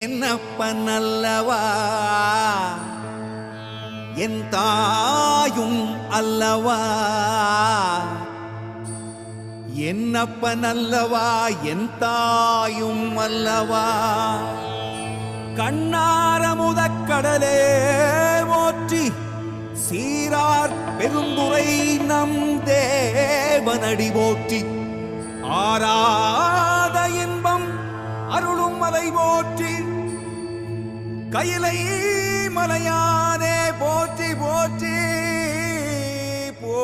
என்னப்பனல்லவா என் தாயும் அல்லவா என்னப்பனல்லவா என் தாயும் அல்லவா கண்ணாரமுதக்கடலே போற்றி சீரார் பெருந்துரை நம் தேவனடி போற்றி ஆராத இன்பம் அருளும் மலை போற்றி கையிலை மலையானே போற்றி போற்றி போ